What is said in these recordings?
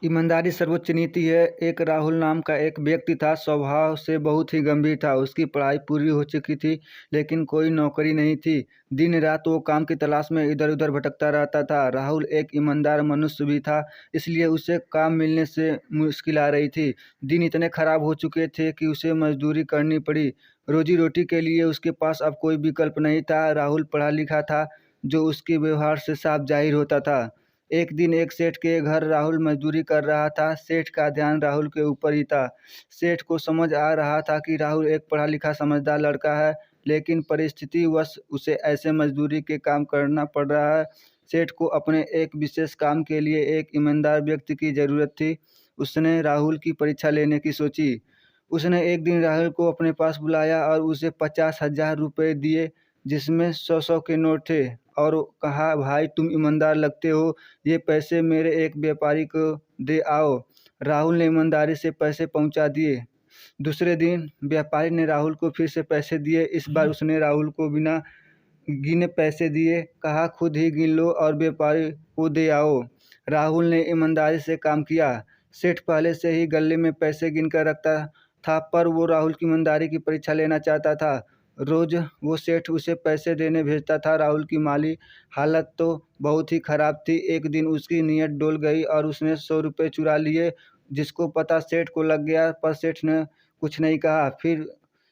ईमानदारी सर्वोच्च नीति है। एक राहुल नाम का एक व्यक्ति था, स्वभाव से बहुत ही गंभीर था। उसकी पढ़ाई पूरी हो चुकी थी, लेकिन कोई नौकरी नहीं थी। दिन रात वो काम की तलाश में इधर उधर भटकता रहता था। राहुल एक ईमानदार मनुष्य भी था, इसलिए उसे काम मिलने से मुश्किल आ रही थी। दिन इतने खराब हो चुके थे कि उसे मजदूरी करनी पड़ी। रोजी रोटी के लिए उसके पास अब कोई विकल्प नहीं था। राहुल पढ़ा लिखा था, जो उसके व्यवहार से साफ जाहिर होता था। एक दिन एक सेठ के घर राहुल मजदूरी कर रहा था। सेठ का ध्यान राहुल के ऊपर ही था। सेठ को समझ आ रहा था कि राहुल एक पढ़ा लिखा समझदार लड़का है, लेकिन परिस्थितिवश उसे ऐसे मजदूरी के काम करना पड़ रहा है। सेठ को अपने एक विशेष काम के लिए एक ईमानदार व्यक्ति की ज़रूरत थी। उसने राहुल की परीक्षा लेने की सोची। उसने एक दिन राहुल को अपने पास बुलाया और उसे 50,000 रुपये दिए, जिसमें 100-100 के नोट थे, और कहा, भाई तुम ईमानदार लगते हो, ये पैसे मेरे एक व्यापारी को दे आओ। राहुल ने ईमानदारी से पैसे पहुंचा दिए। दूसरे दिन व्यापारी ने राहुल को फिर से पैसे दिए। इस बार उसने राहुल को बिना गिने पैसे दिए, कहा खुद ही गिन लो और व्यापारी को दे आओ। राहुल ने ईमानदारी से काम किया। सेठ पहले से ही गले में पैसे गिन कर रखता था, पर वो राहुल की ईमानदारी की परीक्षा लेना चाहता था। रोज वो सेठ उसे पैसे देने भेजता था। राहुल की माली हालत तो बहुत ही खराब थी। एक दिन उसकी नीयत डोल गई और उसने 100 रुपये चुरा लिए। जिसको पता सेठ को लग गया, पर सेठ ने कुछ नहीं कहा। फिर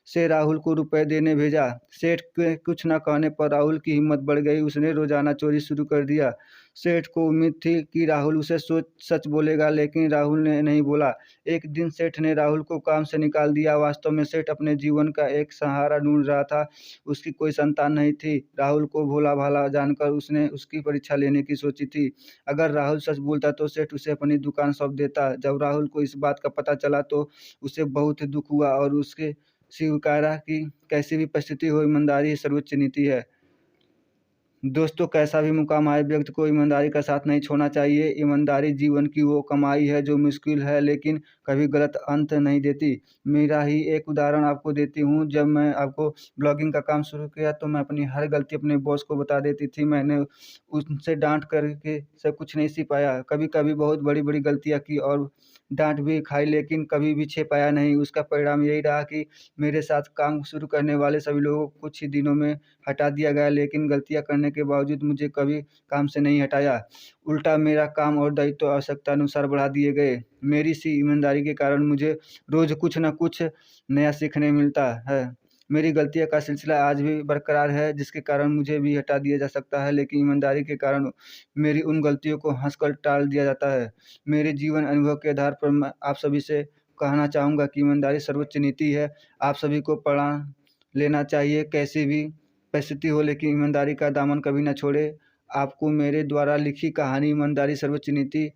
से राहुल को रुपए देने भेजा। सेठ के कुछ न कहने पर राहुल की हिम्मत बढ़ गई। उसने रोजाना चोरी शुरू कर दिया। सेठ को उम्मीद थी कि राहुल उसे सच बोलेगा, लेकिन राहुल ने नहीं बोला। एक दिन सेठ ने राहुल को काम से निकाल दिया। वास्तव में सेठ अपने जीवन का एक सहारा ढूंढ रहा था। उसकी कोई संतान नहीं थी। राहुल को भोला भाला जानकर उसने उसकी परीक्षा लेने की सोची थी। अगर राहुल सच बोलता तो सेठ उसे अपनी दुकान सौंप देता। जब राहुल को इस बात का पता चला तो उसे बहुत दुख हुआ और उसके स्वीकारा कि कैसी भी परिस्थिति हो, ईमानदारी सर्वोच्च नीति है। दोस्तों, कैसा भी मुकाम आए, व्यक्ति को ईमानदारी का साथ नहीं छोड़ना चाहिए। ईमानदारी जीवन की वो कमाई है जो मुश्किल है, लेकिन कभी गलत अंत नहीं देती। मेरा ही एक उदाहरण आपको देती हूँ। जब मैं आपको ब्लॉगिंग का काम शुरू किया तो मैं अपनी हर गलती अपने बॉस को बता देती थी। मैंने उनसे डांट करके सब कुछ नहीं सीख पाया। कभी कभी बहुत बड़ी बड़ी गलतियाँ की और डांट भी खाई, लेकिन कभी भी छिप पाया नहीं। उसका परिणाम यही रहा कि मेरे साथ काम शुरू करने वाले सभी लोगों को कुछ ही दिनों में हटा दिया गया, लेकिन गलतियां करने के बावजूद मुझे कभी काम से नहीं हटाया। उल्टा मेरा काम और दायित्व तो आवश्यकता अनुसार बढ़ा दिए गए। मेरी सी ईमानदारी के कारण मुझे रोज कुछ न कुछ नया सीखने मिलता है। मेरी गलतियों का सिलसिला आज भी बरकरार है, जिसके कारण मुझे भी हटा दिया जा सकता है, लेकिन ईमानदारी के कारण मेरी उन गलतियों को हंसकर टाल दिया जाता है। मेरे जीवन अनुभव के आधार पर मैं आप सभी से कहना चाहूँगा कि ईमानदारी सर्वोच्च नीति है। आप सभी को पढ़ा लेना चाहिए, कैसी भी परिस्थिति हो, लेकिन ईमानदारी का दामन कभी न छोड़े। आपको मेरे द्वारा लिखी कहानी ईमानदारी सर्वोच्च नीति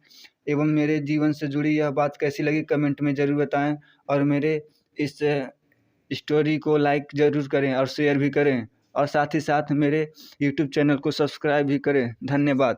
एवं मेरे जीवन से जुड़ी यह बात कैसी लगी, कमेंट में ज़रूर बताएं, और मेरे इस स्टोरी को लाइक ज़रूर करें और शेयर भी करें, और साथ ही साथ मेरे यूट्यूब चैनल को सब्सक्राइब भी करें। धन्यवाद।